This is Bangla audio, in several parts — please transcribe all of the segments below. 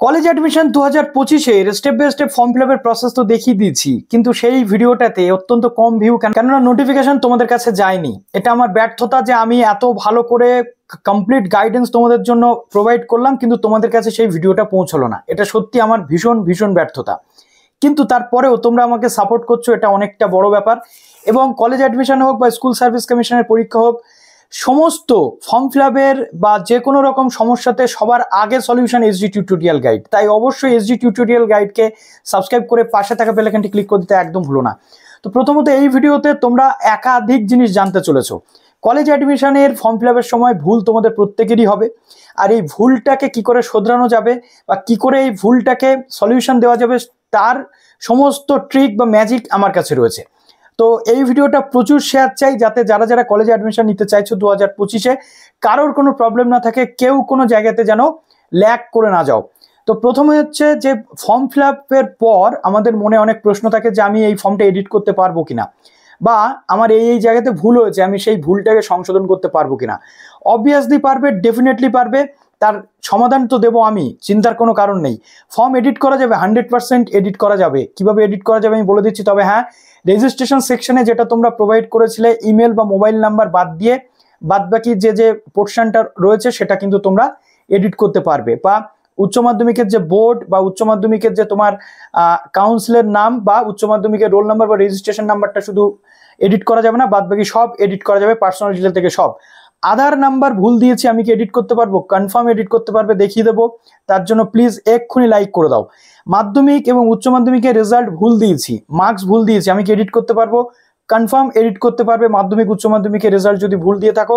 কলেজ অ্যাডমিশন 2025-এর step by step form fill আপের প্রসেস তো দেখিয়ে দিয়েছি, কিন্তু সেই ভিডিওটাতে অত্যন্ত কম ভিউ কেননা নোটিফিকেশন তোমাদের কাছে যায়নি। এটা আমার ব্যর্থতা যে আমি এত ভালো করে কমপ্লিট গাইডেন্স তোমাদের জন্য প্রোভাইড করলাম, কিন্তু তোমাদের কাছে সেই ভিডিওটা পৌঁছলো না। এটা সত্যি আমার ভীষণ ভীষণ ব্যর্থতা, কিন্তু তারপরেও তোমরা আমাকে সাপোর্ট করছো, এটা অনেকটা বড় ব্যাপার। এবং কলেজ অ্যাডমিশন হোক বা স্কুল সার্ভিস কমিশনের পরীক্ষা হোক, সমস্ত ফর্ম ফিল আপের বা যে কোনো রকম সমস্যাতে সবার আগে সলিউশন এসজি টিউটোরিয়াল গাইড। তাই অবশ্যই এসজি টিউটোরিয়াল গাইডকে সাবস্ক্রাইব করে পাশে থাকা বেল আইকনটি ক্লিক করে দিতে একদম ভুলো না। তো প্রথমত এই ভিডিওতে তোমরা একাধিক জিনিস জানতে চলেছো। কলেজ অ্যাডমিশনের ফর্ম ফিল আপের সময় ভুল তোমাদের প্রত্যেকেরই হবে, আর এই ভুলটাকে কি করে শোধরানো যাবে বা কি করে এই ভুলটাকে সলিউশন দেওয়া যাবে তার সমস্ত ট্রিক বা ম্যাজিক আমার কাছে রয়েছে। তো এই ভিডিওটা প্রচুর শেয়ার চাই, যাতে যারা যারা কলেজে অ্যাডমিশন নিতে চাইছো 2025-এ কারোর কোনো প্রবলেম না থাকে, কেউ কোনো জায়গাতে যেন ল্যাক করে না যাও। তো প্রথমে হচ্ছে যে ফর্ম ফিল আপের পর আমাদের মনে অনেক প্রশ্ন থাকে যে আমি এই ফর্মটা এডিট করতে পারবো কিনা, বা আমার এই জায়গাতে ভুল হয়েছে আমি সেই ভুলটাকে সংশোধন করতে পারবো কিনা। অবভিয়াসলি পারবে, ডেফিনেটলি পারবে, তার সমাধান তো দেবো আমি, চিন্তার কোনো কারণ নেই। ফর্ম এডিট করা যাবে, 100% এডিট করা যাবে। কিভাবে এডিট করা যাবে আমি বলে দিচ্ছি। তবে হ্যাঁ, রেজিস্ট্রেশন সেকশনে যেটা তোমরা প্রোভাইড করেছিলে ইমেল বা মোবাইল নাম্বার বাদ দিয়ে, বাদ বাকি যে পোর্শনটা রয়েছে সেটা কিন্তু তোমরা এডিট করতে পারবে। বা উচ্চ মাধ্যমিকের যে বোর্ড বা উচ্চ মাধ্যমিকের যে তোমার কাউন্সিলের নাম বা উচ্চ মাধ্যমিকের রোল নাম্বার বা রেজিস্ট্রেশন নাম্বারটা শুধু এডিট করা যাবে না, বাদ বাকি সব এডিট করা যাবে, পার্সোনাল ডিটেল থেকে সব। আধার নাম্বার ভুল দিয়েছি, আমি কি এডিট করতে পারবো? কনফার্ম এডিট করতে পারবে, দেখিয়ে দেবো। তার জন্য প্লিজ এক্ষুনি লাইক করে দাও। মাধ্যমিক এবং উচ্চ মাধ্যমিকের রেজাল্ট ভুল দিয়েছি, মার্কস ভুল দিয়েছি, আমি কি এডিট করতে পারবো? কনফার্ম এডিট করতে পারবে মাধ্যমিক উচ্চ মাধ্যমিকের রেজাল্ট যদি ভুল দিয়ে থাকো।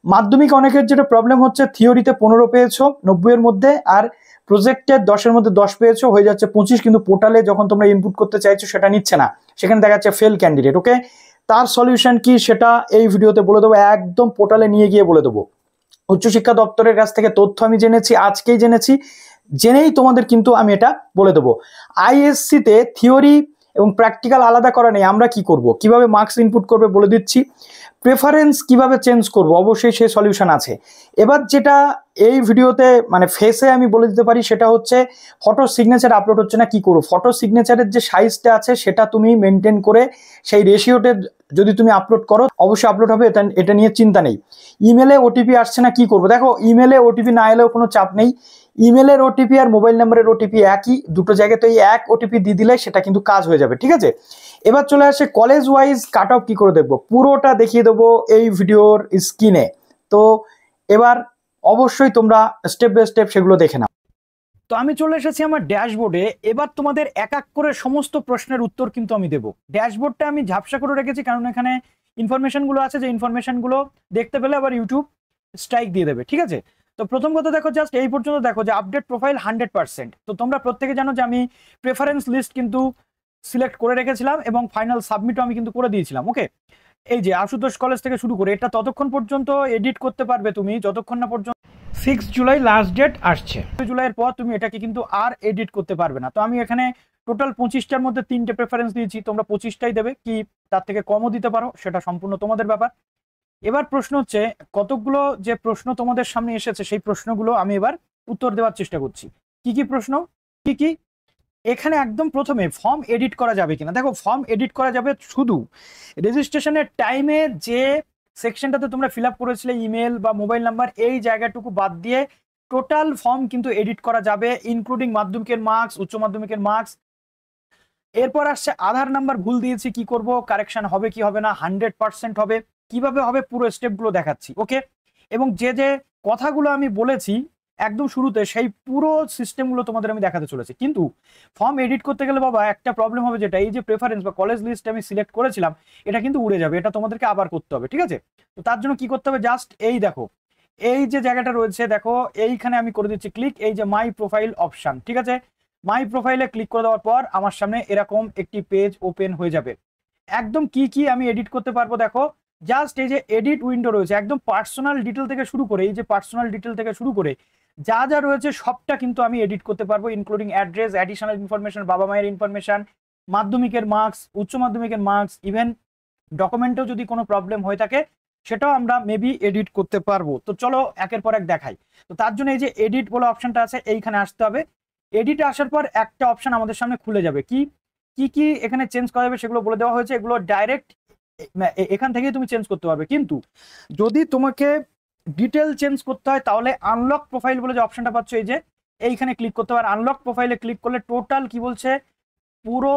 মাধ্যমিক অনেকের যেটা প্রবলেম হচ্ছে, থিওরিতে 15 পেয়েছো 90-এর মধ্যে, আর প্রজেক্টের 10-এর মধ্যে 10 পেয়েছো, হয়ে যাচ্ছে 25, কিন্তু পোর্টালে যখন তোমরা ইনপুট করতে চাইছো সেটা নিচ্ছে না, সেখানে দেখা যাচ্ছে ফেল ক্যান্ডিডেট। ওকে, তার সলিউশন কি সেটা এই ভিডিওতে বলে দেবো, একদম পোর্টালে নিয়ে গিয়ে বলে দেবো। উচ্চশিক্ষা দপ্তরের কাছ থেকে তথ্য আমি জেনেছি, আজকেই জেনেছি, জেনেই তোমাদের কিন্তু আমি এটা বলে দেবো। আইএসসিতে থিওরি এবং প্র্যাকটিক্যাল আলাদা করা নেই। আমরা কি করব, কিভাবে মার্কস ইনপুট করবে বলে দিচ্ছি। প্রেফারেন্স কিভাবে চেঞ্জ করব, অবশ্যই সেই সলিউশন আছে। এবার যেটা এই ভিডিওতে মানে ফেসে আমি বলে দিতে পারি সেটা হচ্ছে, ফটো সিগনেচার আপলোড হচ্ছে না, কি করবো। ফটো সিগনেচারের যে সাইজটা আছে সেটা তুমি মেনটেন করে সেই রেশিওতে যদি তুমি আপলোড করো অবশ্যই আপলোড হবে, এটা নিয়ে চিন্তা নেই। ইমেলে ওটিপি আসছে না, কি করবো। দেখো, ইমেলে ওটিপি না এলেও কোনো চাপ নেই। ইমেলের ওটিপি আর মোবাইল নাম্বারের ওটিপি একই, দুটো জায়গাতে এই এক ওটিপি দিয়ে দিলে সেটা কিন্তু কাজ হয়ে যাবে, ঠিক আছে। এবার চলে আসে কলেজ ওয়াইজ কাট অফ কি করে দেখবো, পুরোটা দেখিয়ে দেবো এই ভিডিওর স্ক্রিনে। তো এবার অবশ্যই তোমরা স্টেপ বাই স্টেপ সেগুলো দেখে নাও। তো আমি চলে এসেছি আমার ড্যাশবোর্ডে। এবার তোমাদের এক এক করে সমস্ত প্রশ্নের উত্তর কিন্তু আমি দেবো। ড্যাশবোর্ডটা আমি ঝাপসা করে রেখেছি, কারণ এখানে ইনফরমেশনগুলো আছে, যে ইনফরমেশনগুলো দেখতে পেলে আবার ইউটিউব স্ট্রাইক দিয়ে দেবে, ঠিক আছে। তো প্রথম কথা দেখো, জাস্ট এই পর্যন্ত দেখো যে আপডেট প্রোফাইল 100%। তো তোমরা প্রত্যেকে জানো যে আমি প্রেফারেন্স লিস্ট কিন্তু সিলেক্ট করে রেখেছিলাম এবং ফাইনাল সাবমিটও আমি কিন্তু করে দিয়েছিলাম। ওকে, এই যে আশুতোষ কলেজ থেকে শুরু করে, এটা ততক্ষণ পর্যন্ত এডিট করতে পারবে তুমি যতক্ষণ না পর্যন্ত 6 জুলাই লাস্ট ডেট আসছে। 2 জুলাইয়ের পর তুমি এটাকে কিন্তু আর এডিট করতে পারবে না। তো আমি এখানে টোটাল 25টার মধ্যে 3টে প্রেফারেন্স দিয়েছি, তোমরা 25টাই দেবে, কি তার থেকে কমও দিতে পারো, সেটা সম্পূর্ণ তোমাদের ব্যাপার। এবার প্রশ্ন হচ্ছে, কতগুলো যে প্রশ্ন তোমাদের সামনে এসেছে সেই প্রশ্নগুলো আমি এবার উত্তর দেওয়ার চেষ্টা করছি। কি কি প্রশ্ন, কি কি। এখানে একদম প্রথমে ফর্ম এডিট করা যাবে কিনা। দেখো, ফর্ম এডিট করা যাবে শুধু রেজিস্ট্রেশনের টাইমে যে সেকশনটাতে তোমরা ফিল আপ করেছিলে ইমেল বা মোবাইল নাম্বার, এই জায়গাটুকু বাদ দিয়ে টোটাল ফর্ম কিন্তু এডিট করা যাবে, ইনক্লুডিং মাধ্যমিকের মার্কস, উচ্চ মাধ্যমিকের মার্কস। এরপর আসছে আধার নাম্বার ভুল দিয়েছি, কি করব, কারেকশন হবে কি হবে না, 100% হবে। কিভাবে হবে পুরো স্টেপগুলো দেখাচ্ছি। ওকে, এবং যে যে কথাগুলো আমি বলেছি একদম শুরুতে, সেই পুরো সিস্টেমগুলো তোমাদের আমি দেখাতে চলেছি। কিন্তু ফর্ম এডিট করতে গেলে বাবা একটা প্রবলেম হবে, যেটা এই যে প্রেফারেন্স বা কলেজ লিস্ট আমি সিলেক্ট করেছিলাম, এটা কিন্তু উড়ে যাবে, এটা তোমাদেরকে আবার করতে হবে, ঠিক আছে। তো তার জন্য কি করতে হবে, জাস্ট এই দেখো, এই যে জায়গাটা রয়েছে দেখো, এইখানে আমি করে দিচ্ছি ক্লিক, এই যে মাই প্রোফাইল অপশন, ঠিক আছে। মাই প্রোফাইলে ক্লিক করে দেওয়ার পর আমার সামনে এরকম একটি পেজ ওপেন হয়ে যাবে। একদম কি কি আমি এডিট করতে পারবো দেখো, জাস্ট এই যে এডিট উইন্ডো রয়েছে, একদম পার্সোনাল ডিটেল থেকে শুরু করে, এই যে পার্সোনাল ডিটেল থেকে শুরু করে যা যা রয়েছে সবটা কিন্তু আমি এডিট করতে পারবো, ইনক্লুডিং অ্যাড্রেস, অ্যাডিশনাল ইনফরমেশন, বাবা মায়ের ইনফরমেশন, মাধ্যমিকের মার্কস, উচ্চ মাধ্যমিকের মার্কস, ইভেন ডকুমেন্টেও যদি কোনো প্রবলেম হয়ে থাকে সেটাও আমরা মেবি এডিট করতে পারবো। তো চলো একের পর এক দেখাই। তো তার জন্য এই যে এডিট বলে অপশনটা আছে, এইখানে আসতে হবে। এডিটে আসার পর একটা অপশন আমাদের সামনে খুলে যাবে, কি কি কি এখানে চেঞ্জ করা যাবে সেগুলো বলে দেওয়া হয়েছে। এগুলো ডাইরেক্ট এখান থেকেই তুমি চেঞ্জ করতে পারবে। কিন্তু যদি তোমাকে ডিটেল চেঞ্জ করতে হয় তাহলে আনলক প্রোফাইল বলে যে অপশনটা পাচ্ছ, এই যে এইখানে ক্লিক করতে পারো। আনলক প্রোফাইলে ক্লিক করলে টোটাল কি বলছে, পুরো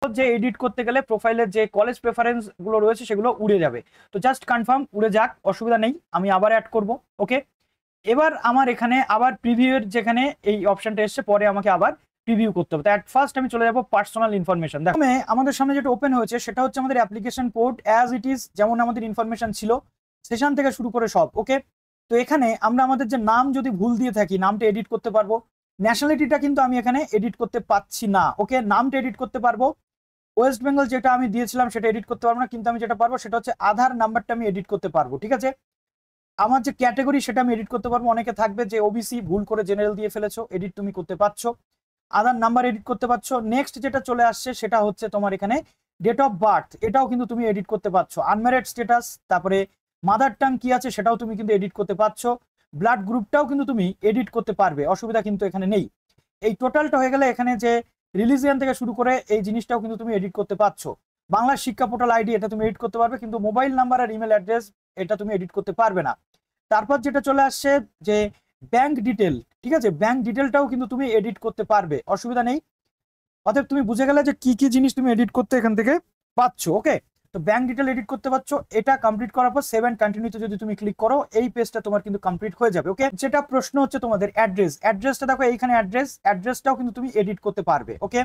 যে এডিট করতে গেলে প্রোফাইলের যে কলেজ প্রেফারেন্স গুলো রয়েছে সেগুলো উড়ে যাবে। তো জাস্ট কনফার্ম, উড়ে যাক, অসুবিধা নেই, আমি আবার অ্যাড করব। ওকে, এবার আমার এখানে আবার প্রিভিউয়ের যেখানে এই অপশনটা এসছে, পরে আমাকে আবার প্রিভিউ করতে হবে। তো অ্যাট ফার্স্ট আমি চলে যাব পার্সোনাল ইনফরমেশন। দেখো আমাদের সামনে যেটা ওপেন হয়েছে সেটা হচ্ছে আমাদের application port as it is, যেমন আমাদের ইনফরমেশন ছিল সেশন থেকে শুরু করে সব। ওকে, তো এখানে আমরা আমাদের যে নাম যদি ভুল দিয়ে থাকি নামটা এডিট করতে পারবো। ন্যাশনালিটিটা কিন্তু আমি এখানে এডিট করতে পাচ্ছি না। ওকে, নামটা এডিট করতে পারবো। ওয়েস্ট বেঙ্গল যেটা আমি দিয়েছিলাম সেটা এডিট করতে পারবো না, কিন্তু আমি যেটা পারবো সেটা হচ্ছে আধার নাম্বারটা আমি এডিট করতে পারবো। ঠিক আছে, আমার যে ক্যাটাগরি সেটা আমি এডিট করতে পারবো। অনেকে থাকবে যে ওবিসি ভুল করে জেনারেল দিয়ে ফেলেছো, এডিট তুমি করতে পারছো। আধার নাম্বার এডিট করতে পারছো। নেক্সট যেটা চলে আসছে সেটা হচ্ছে তোমার এখানে ডেট অফ বার্থ, এটাও কিন্তু তুমি এডিট করতে পারছো। আনম্যারিড স্ট্যাটাস, তারপরে মাদার টাং কি আছে সেটাও তুমি কিন্তু এডিট করতে পারছো। ব্লাড গ্রুপটাও কিন্তু তুমি এডিট করতে পারবে, অসুবিধা কিন্তু এখানে নেই। এই টোটালটা হয়ে গেলে এখানে যে রিলিজিয়ান থেকে শুরু করে এই জিনিসটাও কিন্তু তুমি এডিট করতে পারছো। বাংলা শিক্ষা পোর্টাল আইডি এটা তুমি এডিট করতে পারবে, কিন্তু মোবাইল নাম্বার আর ইমেল অ্যাড্রেস এটা তুমি এডিট করতে পারবে না। তারপর যেটা চলে আসছে যে ব্যাংক ডিটেল, ঠিক আছে, ব্যাংক ডিটেলটাও কিন্তু তুমি এডিট করতে পারবে, অসুবিধা নেই। অতএব তুমি বুঝে গেলে যে কি কি জিনিস তুমি এডিট করতে এখান থেকে পাচ্ছ। ওকে, তো ব্যাংক ডিটেল এডিট করতে পারছো। এটা কমপ্লিট করার পর সেভ এন্ড কন্টিনিউতে যদি তুমি ক্লিক করো এই পেজটা তোমার কিন্তু কমপ্লিট হয়ে যাবে। ওকে, যেটা প্রশ্ন হচ্ছে তোমাদের অ্যাড্রেসটা দেখো এইখানে অ্যাড্রেসটাও কিন্তু তুমি এডিট করতে পারবে। ওকে,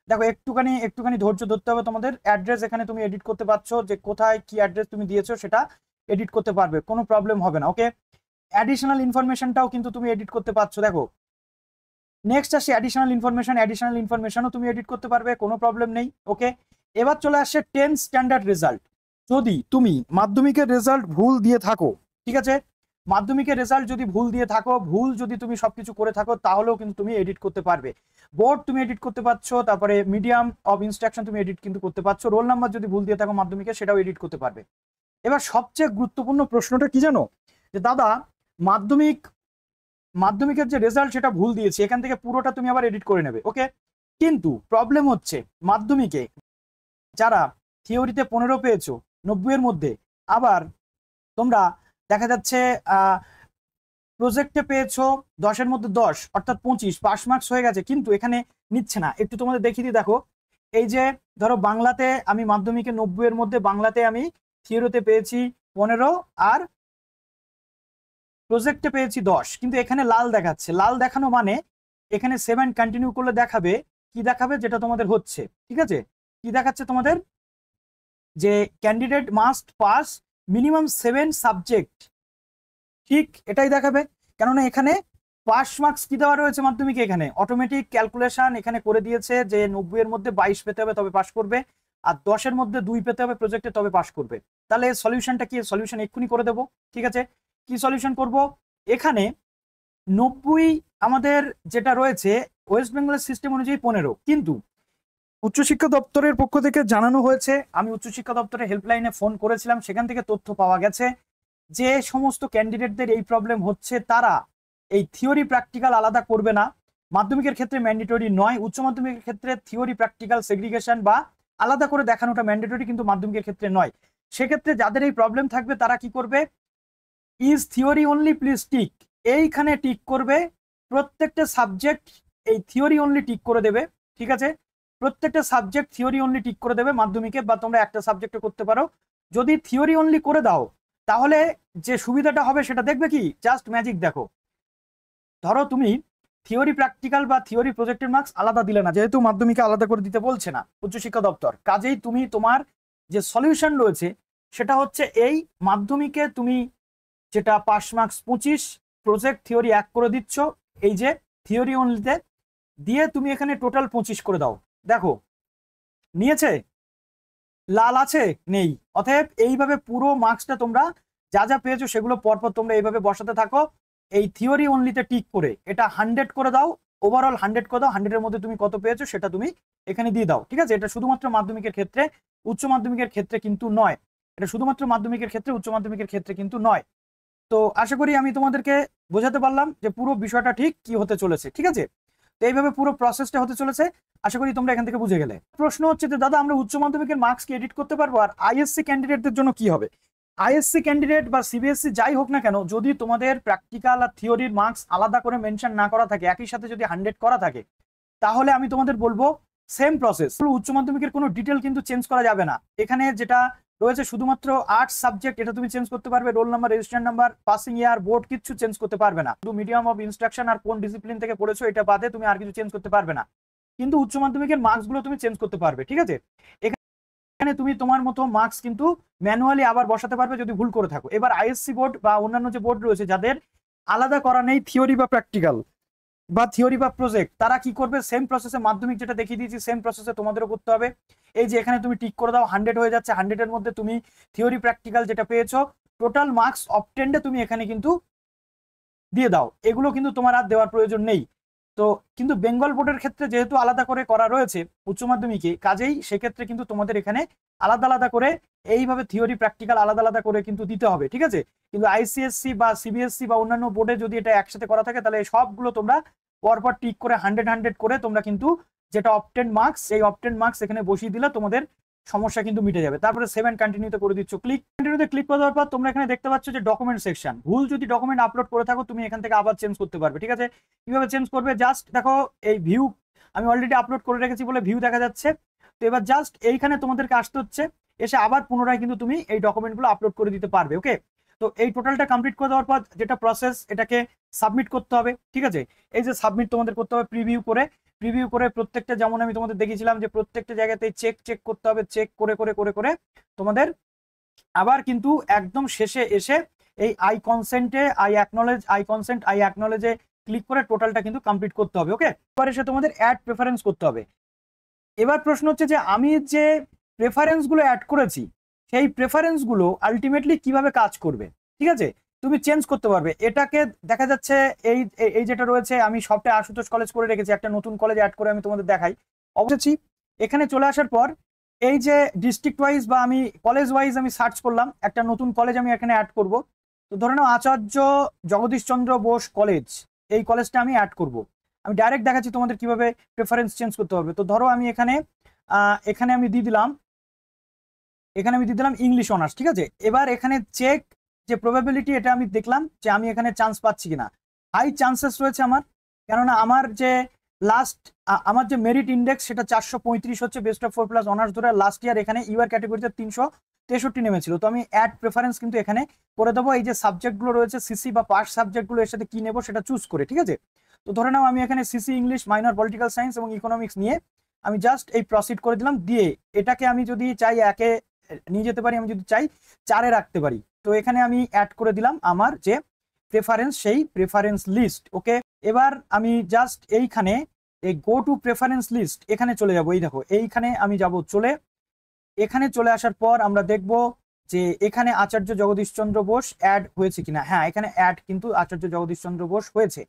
দেখো একটুখানি ধৈর্য ধরতে হবে তোমাদের। অ্যাড্রেস এখানে তুমি এডিট করতে পারছো, যে কোথায় কি অ্যাড্রেস তুমি দিয়েছো সেটা এডিট করতে পারবে, কোনো প্রবলেম হবে না। ওকে, অ্যাডিশনাল ইনফরমেশনটাও কিন্তু তুমি এডিট করতে পারছো। দেখো নেক্সট আসছে অ্যাডিশনাল ইনফরমেশনও তুমি এডিট করতে পারবে, কোনো প্রবলেম নেই। ওকে, এবার চলে আসছে 10 স্ট্যান্ডার্ড রেজাল্ট। যদি তুমি মাধ্যমিকের রেজাল্ট ভুল দিয়ে থাকো, ঠিক আছে, মাধ্যমিকের রেজাল্ট যদি ভুল দিয়ে থাকো, ভুল যদি তুমি সবকিছু করে থাকো, তাহলেও কিন্তু তুমি এডিট করতে পারবে। বোর্ড তুমি এডিট করতে পারছো, তারপরে মিডিয়াম অফ ইনস্ট্রাকশন তুমি এডিট কিন্তু করতে পারছো। রোল নাম্বার যদি ভুল দিয়ে থাকো মাধ্যমিকে, সেটাও এডিট করতে পারবে। এবার সবচেয়ে গুরুত্বপূর্ণ প্রশ্নটা কি জানো, যে দাদা মাধ্যমিকের যে রেজাল্ট সেটা ভুল দিয়েছে, এখান থেকে পুরোটা তুমি আবার এডিট করে নেবে। ওকে, কিন্তু প্রবলেম হচ্ছে মাধ্যমিকে যারা থিওরিতে 15 পেয়েছো 90 এর মধ্যে, আবার তোমরা দেখা যাচ্ছে প্রজেক্টে পেয়েছো 10-এর মধ্যে 10, অর্থাৎ 25 পাস মার্কস হয়ে গেছে, কিন্তু এখানে নিচ্ছে না। একটু তোমাদের দেখিয়ে দিই, দেখো এই যে ধরো বাংলাতে আমি মাধ্যমিকে 90 এর মধ্যে বাংলাতে আমি থিওরিতে পেয়েছি 15 আর প্রজেক্টে পেয়েছি 10, কিন্তু এখানে লাল দেখাচ্ছে। লাল দেখানো মানে এখানে 7 কন্টিনিউ করলে দেখাবে কি দেখাবে, যেটা তোমাদের হচ্ছে, ঠিক আছে, কি দেখাচ্ছে তোমাদের, যে candidate must pass minimum 7 subject, ঠিক এটাই দেখাবে। কেননা এখানে পাস মার্কস কি দেওয়া রয়েছে মাধ্যমিকে, এখানে অটোমেটিক ক্যালকুলেশন এখানে করে দিয়েছে যে 90 এর মধ্যে 22 পেতে হবে তবে পাস করবে, আর 10-এর মধ্যে 2 পেতে হবে প্রজেক্টে তবে পাস করবে। তাহলে সলিউশনটা কি, সলিউশন এক্ষুনি করে দেবো। ঠিক আছে, কি সলিউশন করব, এখানে 90 আমাদের যেটা রয়েছে ওয়েস্ট বেঙ্গলের সিস্টেম অনুযায়ী 15, কিন্তু উচ্চশিক্ষা দপ্তরের পক্ষ থেকে জানানো হয়েছে, আমি উচ্চশিক্ষা দপ্তরের হেল্পলাইনে ফোন করেছিলাম, সেখান থেকে তথ্য পাওয়া গেছে যে সমস্ত ক্যান্ডিডেটদের এই প্রবলেম হচ্ছে তারা এই থিওরি প্র্যাকটিক্যাল আলাদা করবে না। মাধ্যমিকের ক্ষেত্রে ম্যান্ডেটরি নয়, উচ্চ মাধ্যমিকের ক্ষেত্রে থিওরি প্র্যাকটিক্যাল সেগ্রিগেশন বা আলাদা করে দেখানোটা ম্যান্ডেটরি, কিন্তু মাধ্যমিকের ক্ষেত্রে নয়। সেক্ষেত্রে যাদের এই প্রবলেম থাকবে তারা কি করবে, is theory only please tick, এইখানে টিক করবে। প্রত্যেকটা সাবজেক্ট এই থিওরি অনলি টিক করে দেবে। ঠিক আছে, প্রত্যেকটা সাবজেক্ট থিওরি অনলি টিক করে দেবে মাধ্যমিকে, বা তোমরা একটা সাবজেক্টে করতে পারো। যদি থিওরি অনলি করে দাও তাহলে যে সুবিধাটা হবে সেটা দেখবে কি, জাস্ট ম্যাজিক দেখো। ধরো তুমি থিওরি প্র্যাকটিক্যাল বা থিওরি প্রজেক্টের মার্কস আলাদা দিলে না, যেহেতু মাধ্যমিকে আলাদা করে দিতে বলছে না উচ্চশিক্ষা দপ্তর, কাজেই তুমি তোমার যে সলিউশন রয়েছে সেটা হচ্ছে এই মাধ্যমিকে তুমি যেটা পাস মার্কস 25, প্রজেক্ট থিওরি 1 করে দিচ্ছ, এই যে থিওরি অনলিতে দিয়ে তুমি এখানে টোটাল 25 করে দাও। দেখো নিয়েছে, লাল আছে নেই। অতএব এইভাবে পুরো মার্কসটা তোমরা যা যা পেয়েছো সেগুলো পরপর তোমরা এইভাবে বসাতে থাকো, এই থিওরি অনলিতে টিক করে এটা 100 করে দাও, ওভারঅল 100 করে দাও। 100 এর মধ্যে তুমি কত পেয়েছো সেটা তুমি এখানে দিয়ে দাও। ঠিক আছে, এটা শুধুমাত্র মাধ্যমিকের ক্ষেত্রে, উচ্চ মাধ্যমিকের ক্ষেত্রে কিন্তু নয়। এটা শুধুমাত্র মাধ্যমিকের ক্ষেত্রে, উচ্চ মাধ্যমিকের ক্ষেত্রে কিন্তু নয়। তো আশা করি আমি তোমাদেরকে বোঝাতে পারলাম যে পুরো বিষয়টা ঠিক কি হতে চলেছে। ঠিক আছে, তো এইভাবে পুরো প্রসেসটা হতে চলেছে। আশা করি তোমরা এখান থেকে বুঝে গেলে। প্রশ্ন হচ্ছে যে দাদা আমরা উচ্চ মাধ্যমিকের মার্কস কি এডিট করতে পারবো, আর আইএসসি ক্যান্ডিডেটদের জন্য কি হবে? আইএসসি ক্যান্ডিডেট বা সিবিএসসি যাই হোক না কেন, যদি তোমাদের প্র্যাকটিক্যাল আর থিওরির মার্কস আলাদা করে মেনশন না করা থাকে, একই সাথে যদি 100 করা থাকে, তাহলে আমি তোমাদের বলবো সেম প্রসেস। উচ্চ মাধ্যমিকের কোনো ডিটেল কিন্তু চেঞ্জ করা যাবে না। এখানে যেটা রয়েছে শুধুমাত্র আর্টস সাবজেক্ট, এটা তুমি চেঞ্জ করতে পারবে, roll number, registration number, passing ইয়ার, বোর্ড কিচ্ছু চেঞ্জ করতে পারবে না। শুধু মিডিয়াম অফ ইনস্ট্রাকশন আর কোন ডিসিপ্লিন থেকে পড়েছো এটা বাদে তুমি আর কিছু চেঞ্জ করতে পারবে না। কিন্তু উচ্চ মাধ্যমিকের মার্কস গুলো তুমি চেঞ্জ করতে পারবে, ঠিক আছে? এখানে তুমি তোমার মতো মার্কস কিন্তু ম্যানুয়ালি আবার বসাতে পারবে যদি ভুল করে থাকো। এবার আইএসসি বোর্ড বা অন্যান্য যে বোর্ড রয়েছে যাদের আলাদা করা নেই থিওরি বা প্র্যাকটিক্যাল বা থিওরি বা প্রজেক্ট, তারা কি করবে, সেম প্রসেসে মাধ্যমিক যেটা দেখিয়ে দিয়েছি সেম প্রসেসে তোমাদেরও করতে হবে। এই যে এখানে তুমি টিক করে দাও, 100 হয়ে যাচ্ছে, 100 এর মধ্যে তুমি থিওরি প্র্যাকটিক্যাল যেটা পেয়েছো টোটাল মার্কস অবটেন্ডে তুমি এখানে কিন্তু দিয়ে দাও। এগুলো কিন্তু তোমার আর দেওয়ার প্রয়োজন নেই। তো কিন্তু বেঙ্গল বোর্ডের ক্ষেত্রে যেহেতু আলাদা করে করা রয়েছে উচ্চ মাধ্যমিকে, কাজেই সেক্ষেত্রে কিন্তু তোমাদের এখানে আলাদা আলাদা করে এইভাবে থিওরি প্র্যাকটিক্যাল আলাদা আলাদা করে কিন্তু দিতে হবে, ঠিক আছে? কিন্তু আইসিএসসি বা সিবিএসসি বা অন্যান্য বোর্ডে যদি এটা একসাথে করা থাকে তাহলে সবগুলো তোমরা পরপর টিক করে 100 করে তোমরা কিন্তু যেটা অবটেন মার্কস, এই অবটেন মার্কস এখানে বসিয়ে দিলে তোমাদের সমস্যা কিন্তু মিটে যাবে। তারপরে 7 কন্টিনিউতে করে দিচ্ছ, কন্টিনিউতে ক্লিক করে দেওয়ার পর তোমরা এখানে দেখতে পাচ্ছ যে ডকুমেন্ট সেকশন। ভুল যদি ডকুমেন্ট আপলোড করে থাকো তুমি এখান থেকে আবার চেঞ্জ করতে পারবে, ঠিক আছে? কিভাবে চেঞ্জ করবে, জাস্ট দেখো এই ভিউ আমি অলরেডি আপলোড করে রেখেছি বলে ভিউ দেখা যাচ্ছে। তো এবার জাস্ট এইখানে তোমাদেরকে আসতে হচ্ছে, এসে আবার পুনরায় কিন্তু তুমি এই ডকুমেন্টগুলো আপলোড করে দিতে পারবে। ওকে, তো এই টোটালটা কমপ্লিট করে দেওয়ার পর যেটা প্রসেস, এটাকে সাবমিট করতে হবে, ঠিক আছে? এই যে সাবমিট তোমাদের করতে হবে প্রিভিউ করে প্রত্যেকটা, যেমন আমি তোমাদের দেখিয়েছিলাম যে প্রত্যেকটা জায়গাতে চেক করতে হবে, চেক করে করে করে করে তোমাদের আবার কিন্তু একদম শেষে এসে এই আই কনসেন্টে আই অ্যাকনলেজে ক্লিক করে টোটালটা কিন্তু কমপ্লিট করতে হবে। ওকে, এবার এসে তোমাদের অ্যাড প্রেফারেন্স করতে হবে। এবার প্রশ্ন হচ্ছে যে আমি যে প্রেফারেন্স গুলো অ্যাড করেছি সেই প্রেফারেন্স গুলো আলটিমেটলি কিভাবে কাজ করবে, ঠিক আছে? তুমি চেঞ্জ করতে পারবে। এটাকে দেখা যাচ্ছে এই এই যেটা রয়েছে, আমি সবটা আশুতোষ কলেজ করে রেখেছি, একটা নতুন কলেজ অ্যাড করে আমি তোমাদের দেখাই। অবশ্যই এখানে চলে আসার পর এই যে ডিস্ট্রিক্ট ওয়াইজ বা আমি কলেজ ওয়াইজ আমি সার্চ করলাম, একটা নতুন কলেজ আমি এখানে অ্যাড করব। তো ধরে নাও আচার্য জগদীশচন্দ্র বোস কলেজ, এই কলেজটা আমি অ্যাড করব। আমি ডাইরেক্ট দেখাচ্ছি তোমাদের কিভাবে প্রেফারেন্স চেঞ্জ করতে হবে। তো ধরো আমি এখানে আমি দিয়ে দিলাম ইংলিশ অনার্স, ঠিক আছে? এবার এখানে চেক যে প্রবাবিলিটি, এটা আমি দেখলাম যে আমি এখানে চান্স পাচ্ছি কিনা। হাই চান্সেস রয়েছে আমার, কেননা আমার যে আমার যে মেরিট ইন্ডেক্স সেটা 435 হচ্ছে বেস্ট অফ 4 প্লাস অনার্স ধরে। লাস্ট ইয়ার এখানে ইউআর ক্যাটাগরিতে 363 নেমেছিল। তো আমি অ্যাড প্রেফারেন্স কিন্তু এখানে করে দেবো। এই যে সাবজেক্টগুলো রয়েছে সিসি বা পাস সাবজেক্টগুলো, এর সাথে কি নেবো সেটা চুজ করে, ঠিক আছে? তো ধরে নাও আমি এখানে CC English, minor political science এবং ইকোনমিক্স নিয়ে আমি জাস্ট এই প্রসিড করে দিলাম। দিয়ে এটাকে আমি যদি চাই একে নিয়ে যেতে পারি, আমি যদি চাই 4-এ রাখতে পারি। তো এখানে আমি অ্যাড করে দিলাম আমার যে প্রেফারেন্স, সেই প্রেফারেন্স লিস্ট। ওকে, এবার আমি জাস্ট এইখানে এই গো টু প্রেফারেন্স লিস্ট এখানে চলে যাব। এই দেখো এইখানে আমি যাব, এখানে চলে আসার পর আমরা দেখব যে এখানে আচার্য জগদীশচন্দ্র বোস অ্যাড হয়েছে কিনা। হ্যাঁ, এখানে অ্যাড কিন্তু আচার্য জগদীশচন্দ্র বোস হয়েছে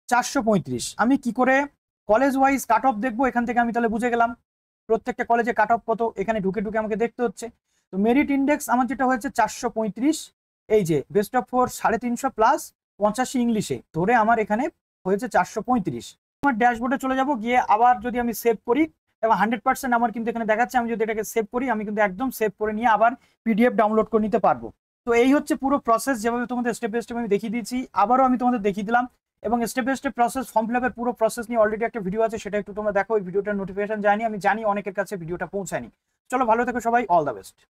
435। আমি কি করে কলেজ ওয়াইজ কাট অফ দেখবো, এখান থেকে আমি তাহলে বুঝে গেলাম প্রত্যেকটা কলেজে কাট অফ কত, এখানে ঢুকে ঢুকে আমাকে দেখতে হচ্ছে। তো মেরিট ইন্ডেক্স আমার যেটা হয়েছে 435, এই যে বেস্ট অফ 4 350 প্লাস 85 ইংলিশে ধরে আমার এখানে হয়েছে 435। আমার ড্যাশবোর্ডে চলে যাব, গিয়ে আবার যদি আমি সেভ করি এবং 100% আমার কিন্তু এখানে দেখাচ্ছে। আমি যদি এটাকে সেভ করি, আমি কিন্তু একদম সেভ করে নিয়ে আবার পিডিএফ ডাউনলোড করে নিতে পারবো। তো এই হচ্ছে পুরো প্রসেস, যেভাবে তোমাদের স্টেপ বাই স্টেপ আমি দেখিয়ে দিয়েছি, আবারও আমি তোমাদের দেখিয়ে দিলাম। এবং step by step process, form fill আপের পুরো প্রসেস নিয়ে অলরেডি একটা ভিডিও আছে, সেটা একটু তোমরা দেখো। ওই ভিডিওটার নোটিফিকেশন যায়নি, আমি জানি অনেকের কাছে ভিডিওটা পৌঁছায়নি। চলো ভালো থেকো সবাই, অল দ্য বেস্ট।